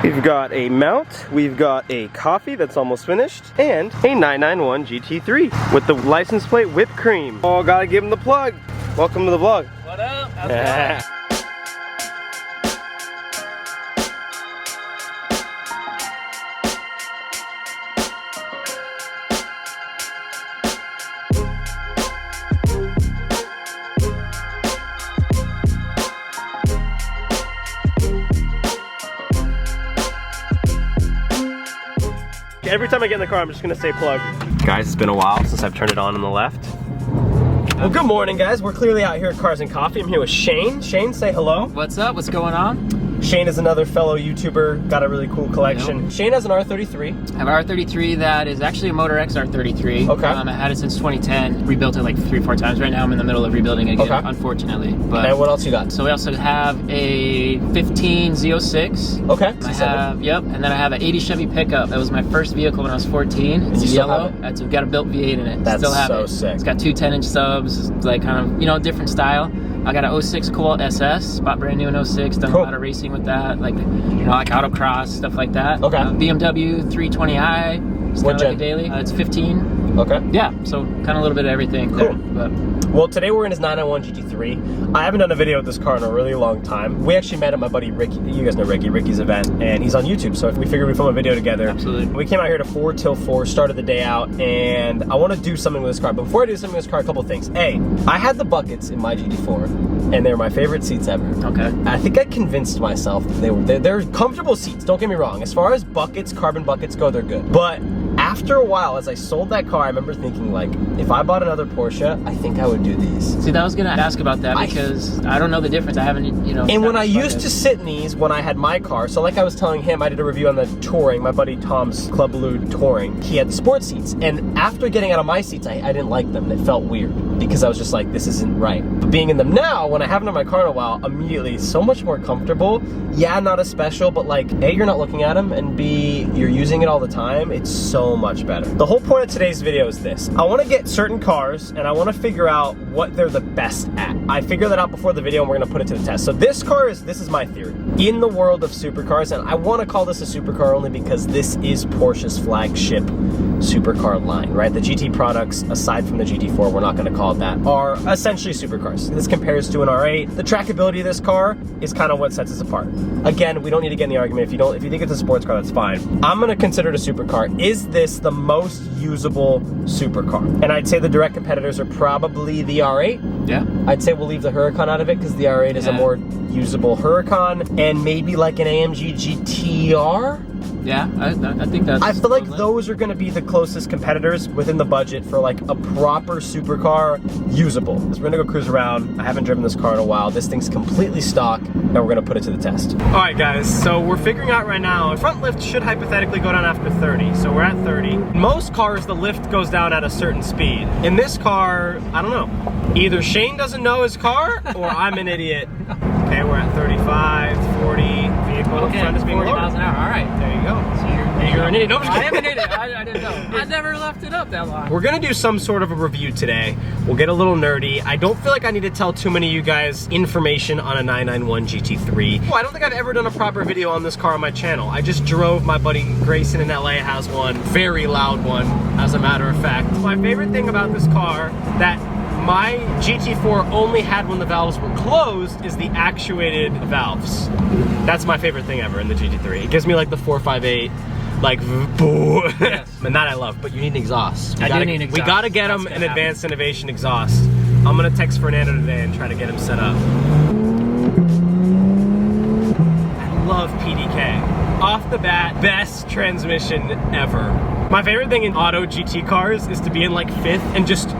We've got a mount, we've got a coffee that's almost finished, and a 991 GT3 with the license plate whipped cream. Oh, gotta give him the plug. Welcome to the vlog. What up? How's it going? Every time I get in the car, I'm just gonna say plug. Guys, it's been a while since I've turned it on the left. Well, good morning, guys. We're clearly out here at Cars and Coffee. I'm here with Shane. Shane, say hello. What's up? What's going on? Shane is another fellow YouTuber, got a really cool collection. Yep. Shane has an R33. I have an R33 that is actually a Motor X R33. Okay. I had it since 2010, rebuilt it like 3 or 4 times. Right now I'm in the middle of rebuilding it again, unfortunately. But, and what else you got? So we also have a 15 Z06. Okay. I have, and then I have an 80 Chevy pickup. That was my first vehicle when I was 14. It's yellow. It's got a built V8 in it. That's still have so it. sick. It's got 2 10-inch subs. It's like kind of, different style. I got an 06 Cobalt SS, bought brand new in 06, done a lot of racing with that, like autocross, stuff like that. Okay. BMW 320i, just kind of like a daily. It's 15. Okay. Yeah, so kind of a little bit of everything there. But. Well, today we're in his 991 GT3. I haven't done a video with this car in a really long time. We actually met at my buddy Ricky, you guys know Ricky's event, and he's on YouTube, so we figured we'd film a video together. Absolutely. We came out here to 4 till 4, started the day out, and I want to do something with this car. But before I do something with this car, a couple things. A, I had the buckets in my GT4, and they're my favorite seats ever. Okay. I think I convinced myself they're comfortable seats, don't get me wrong. As far as buckets, carbon buckets go, they're good. But after a while, as I sold that car, I remember thinking, like, if I bought another Porsche, I think I would do these. See, I was gonna ask about that because I don't know the difference. I haven't, And when I used to sit in these when I had my car, so like I was telling him, I did a review on the Touring, my buddy Tom's Club Blue Touring. He had the sports seats, and after getting out of my seats, I didn't like them. It felt weird because I was just like, this isn't right. But being in them now, when I haven't had my car in a while, immediately so much more comfortable. Yeah, not as special, but like, A, you're not looking at them, and B, you're using it all the time. It's so much better. The whole point of today's video is this. I want to get certain cars, and I want to figure out what they're the best at. I figured that out before the video, and we're going to put it to the test. So this is my theory. In the world of supercars, and I want to call this a supercar only because this is Porsche's flagship supercar line, right? The GT products, aside from the GT4, we're not going to call it that, are essentially supercars. This compares to an R8. The trackability of this car is kind of what sets us apart. Again, we don't need to get in the argument. If you think it's a sports car, that's fine. I'm going to consider it a supercar. Is this the most usable supercar? And I'd say the direct competitors are probably the R8. Yeah. I'd say we'll leave the Huracan out of it because the R8 is a more usable Huracan, and maybe like an AMG GTR. Yeah, I think that's... I feel like those are going to be the closest competitors within the budget for like a proper supercar usable. So we're going to go cruise around. I haven't driven this car in a while. This thing's completely stock, and we're going to put it to the test. All right, guys, so we're figuring out right now, front lift should hypothetically go down after 30, so we're at 30. Most cars, the lift goes down at a certain speed. In this car, I don't know. Either Shane doesn't know his car, or I'm an idiot. Okay, we're at 35, 40, vehicle in front is being 40 lowered. miles an hour, all right. There you go. So you're an idiot. No, I am an idiot. I didn't know. I never left it up that long. We're gonna do some sort of a review today. We'll get a little nerdy. I don't feel like I need to tell too many of you guys information on a 991 GT3. I don't think I've ever done a proper video on this car on my channel. I just drove. My buddy Grayson in LA has one. Very loud one, as a matter of fact. My favorite thing about this car that my GT4 only had when the valves were closed is the actuated valves. That's my favorite thing ever in the GT3. It gives me like the 458, like, boo. Yes. And that I love, but you need an exost. I do need exhaust. We gotta get him an Advanced Innovation exhaust. I'm gonna text Fernando today and try to get him set up. I love PDK. Off the bat, best transmission ever. My favorite thing in auto GT cars is to be in like 5th and just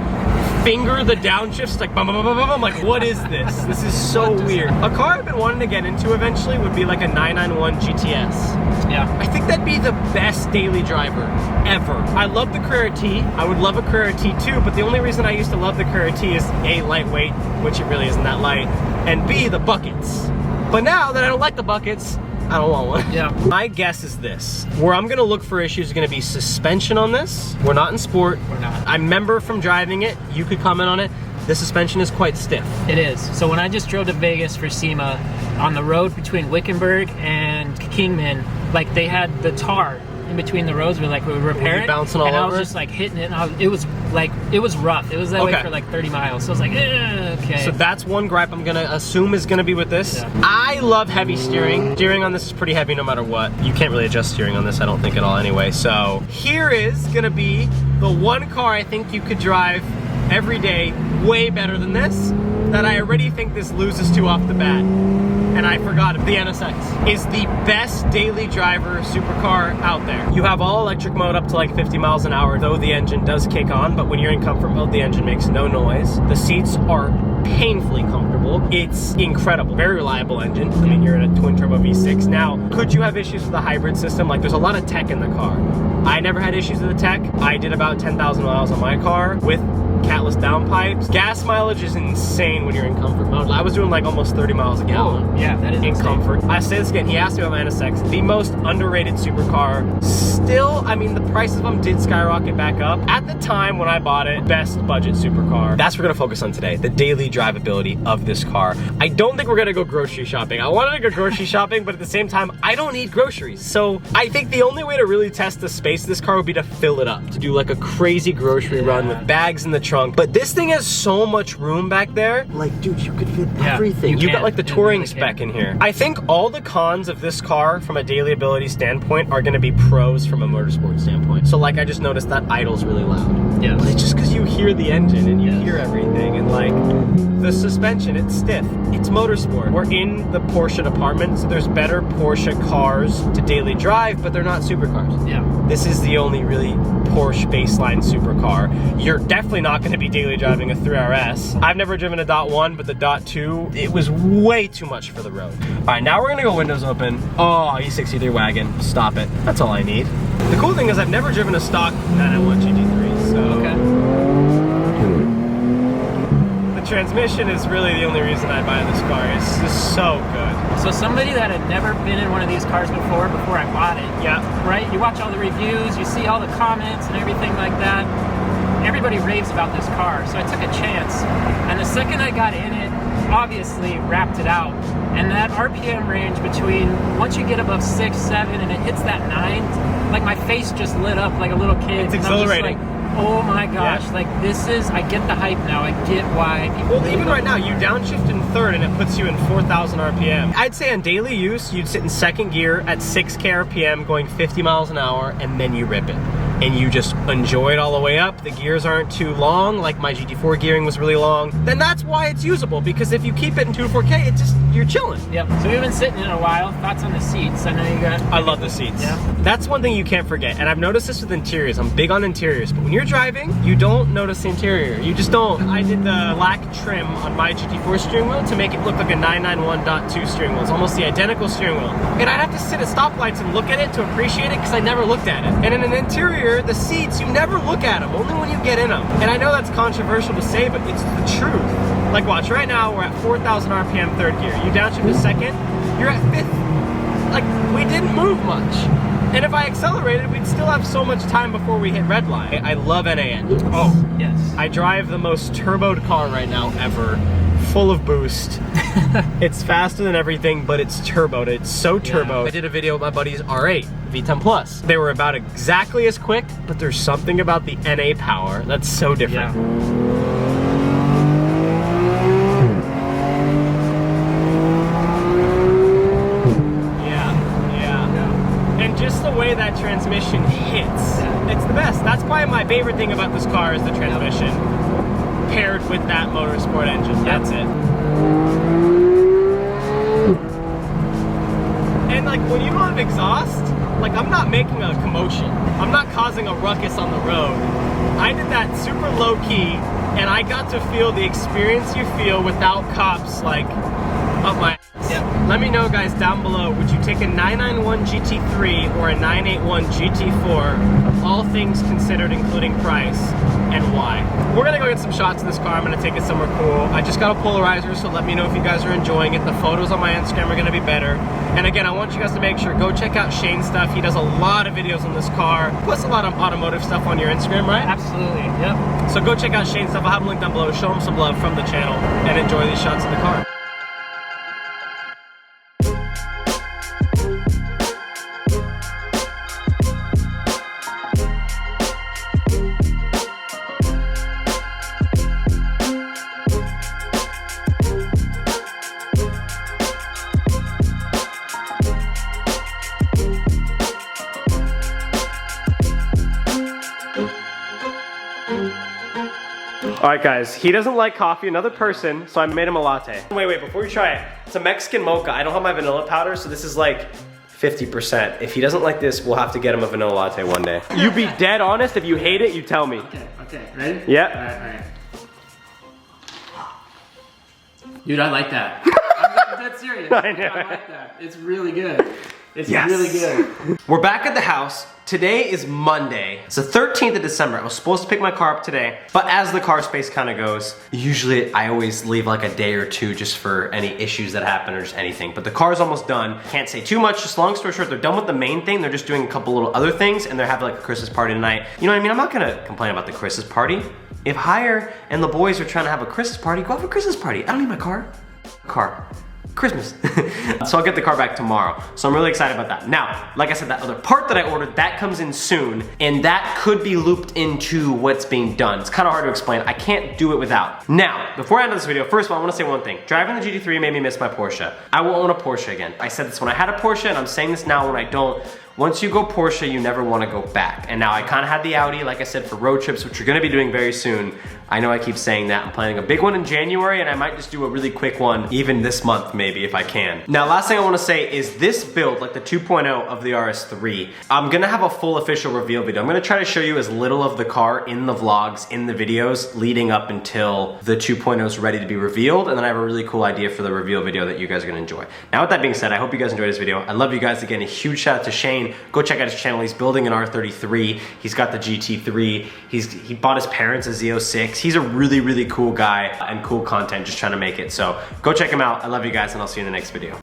finger the downshifts, like bum, bum, bum, bum, bum. Like, what is this? This is so weird. A car I've been wanting to get into eventually would be like a 991 GTS. Yeah. I think that'd be the best daily driver ever. I love the Carrera T. I would love a Carrera T too, but the only reason I used to love the Carrera T is A, lightweight, which it really isn't that light, and B, the buckets. But now that I don't like the buckets, I don't want one. Yeah. My guess is this. Where I'm gonna look for issues is gonna be suspension on this. We're not in sport. We're not. I remember from driving it, you could comment on it, the suspension is quite stiff. It is. So when I just drove to Vegas for SEMA, on the road between Wickenburg and Kingman, like they had the tar in between the roads where like we would repair it, bouncing all and I over? was just like hitting it, and it was rough. It was that way for like 30 miles. So I was like, okay. So that's one gripe I'm gonna assume is gonna be with this. Yeah. I love heavy steering. Steering on this is pretty heavy no matter what. You can't really adjust steering on this, I don't think at all anyway. So here is gonna be the one car I think you could drive every day way better than this, that I already think this loses to off the bat. And I forgot it. The NSX is the best daily driver supercar out there. You have all electric mode up to like 50 miles an hour, though the engine does kick on, but when you're in comfort mode, the engine makes no noise. The seats are painfully comfortable. It's incredible. Very reliable engine. I mean, you're in a twin turbo V6. Now, could you have issues with the hybrid system? Like, there's a lot of tech in the car. I never had issues with the tech. I did about 10,000 miles on my car with catless downpipes. Gas mileage is insane when you're in comfort mode. I was doing like almost 30 miles a gallon. Oh, yeah, that is in insane. comfort. I say this again, he asked me about my NSX. The most underrated supercar. Still, I mean, the price of them did skyrocket back up. At the time when I bought it, best budget supercar. That's what we're gonna focus on today, the daily drivability of this car. I don't think we're gonna go grocery shopping. I wanted to go grocery shopping, but at the same time, I don't need groceries. So I think the only way to really test the space of this car would be to fill it up, to do like a crazy grocery run with bags in the trunk. But this thing has so much room back there. Like, dude, you could fit everything. You got like the touring spec in here. I think all the cons of this car from a daily ability standpoint are gonna be pros from a motorsport standpoint. So like, I just noticed that idle's really loud. Yeah. But it's just because you hear the engine and you hear everything, and like the suspension, it's stiff. It's motorsport. We're in the Porsche department, so there's better Porsche cars to daily drive, but they're not supercars. Yeah. This is the only really Porsche baseline supercar. You're definitely not going to be daily driving a 3RS. I've never driven a .1, but the .2, it was way too much for the road. All right, now we're gonna go windows open. Oh, E63 wagon, stop it. That's all I need. The cool thing is I've never driven a stock 991 GT3, so. Okay. The transmission is really the only reason I buy this car. It's just so good. So somebody that had never been in one of these cars before I bought it. Yeah. Right? You watch all the reviews, you see all the comments and everything like that. Everybody raves about this car, so I took a chance. And the second I got in it, obviously wrapped it out. And that RPM range between, once you get above 6, 7, and it hits that 9, like my face just lit up like a little kid. It's exhilarating. Oh my gosh, like this is, I get the hype now, I get why people. Well, even right now, you downshift in third and it puts you in 4,000 RPM. I'd say on daily use, you'd sit in second gear at 6K RPM going 50 miles an hour, and then you rip it. And you just enjoy it all the way up. The gears aren't too long, like my GT4 gearing was really long. Then that's why it's usable, because if you keep it in 2 to 4K, it just, you're chilling. Yep. So we've been sitting in a while. Thoughts on the seats? I know you got. I love the seats. Yeah. That's one thing you can't forget, and I've noticed this with interiors. I'm big on interiors, but when you're driving, you don't notice the interior. You just don't. I did the black trim on my GT4 steering wheel to make it look like a 991.2 steering wheel. It's almost the identical steering wheel. And I'd have to sit at stoplights and look at it to appreciate it, because I never looked at it. And in an interior, the seats, you never look at them, only when you get in them. And I know that's controversial to say, but it's the truth. Like, watch, right now we're at 4,000 RPM third gear. You downshift to second, you're at fifth. Like, we didn't move much. And if I accelerated, we'd still have so much time before we hit red line. I love NA engines. Oh, yes. I drive the most turboed car right now ever, full of boost. It's faster than everything, but it's turboed. It's so turbo. I did a video with my buddy's R8 V10 Plus. They were about exactly as quick, but there's something about the NA power that's so different. Just the way that transmission hits, it's the best. That's probably my favorite thing about this car is the transmission paired with that motorsport engine. That's it. And like, when you don't have exhaust, like, I'm not making a commotion. I'm not causing a ruckus on the road. I did that super low key, and I got to feel the experience you feel without cops like up my ass. Let me know, guys, down below, would you take a 991 GT3 or a 981 GT4, all things considered, including price, and why? We're gonna go get some shots of this car. I'm gonna take it somewhere cool. I just got a polarizer, so let me know if you guys are enjoying it. The photos on my Instagram are gonna be better. And again, I want you guys to make sure, go check out Shane's stuff. He does a lot of videos on this car, plus a lot of automotive stuff on your Instagram, right? Absolutely, yep. So go check out Shane's stuff. I'll have a link down below. Show him some love from the channel and enjoy these shots of the car. All right, guys, he doesn't like coffee, another person, so I made him a latte. Wait, before you try it, it's a Mexican mocha. I don't have my vanilla powder, so this is like 50%. If he doesn't like this, we'll have to get him a vanilla latte one day. You be dead honest. If you hate it, you tell me. Okay, ready? Yeah. All right. Dude, I like that. I'm dead serious. I know. I like that. It's really good. It's Yes. really good. We're back at the house. Today is Monday. It's the 13th of December. I was supposed to pick my car up today, but as the car space kind of goes, usually I always leave like a day or two just for any issues that happen or just anything. But the car's almost done. Can't say too much. Just long story short, they're done with the main thing. They're just doing a couple little other things, and they're having like a Christmas party tonight. You know what I mean? I'm not gonna complain about the Christmas party. If Hire and the boys are trying to have a Christmas party, go have a Christmas party. I don't need my car. Christmas. So I'll get the car back tomorrow. So I'm really excited about that. Now, like I said, that other part that I ordered, that comes in soon, and that could be looped into what's being done. It's kind of hard to explain. I can't do it without. Now, before I end this video, first of all, I want to say one thing. Driving the GT3 made me miss my Porsche. I will own a Porsche again. I said this when I had a Porsche, and I'm saying this now when I don't. Once you go Porsche, you never want to go back. And now I kind of had the Audi, like I said, for road trips, which we're going to be doing very soon. I know I keep saying that. I'm planning a big one in January, and I might just do a really quick one even this month, maybe, if I can. Now, last thing I want to say is this build, like the 2.0 of the RS3, I'm going to have a full official reveal video. I'm going to try to show you as little of the car in the vlogs, in the videos, leading up until the 2.0 is ready to be revealed, and then I have a really cool idea for the reveal video that you guys are going to enjoy. Now, with that being said, I hope you guys enjoyed this video. I love you guys. Again, a huge shout out to Shane. Go check out his channel. He's building an R33. He's got the GT3. He bought his parents a Z06. He's a really, really cool guy and cool content, just trying to make it. So go check him out. I love you guys, and I'll see you in the next video.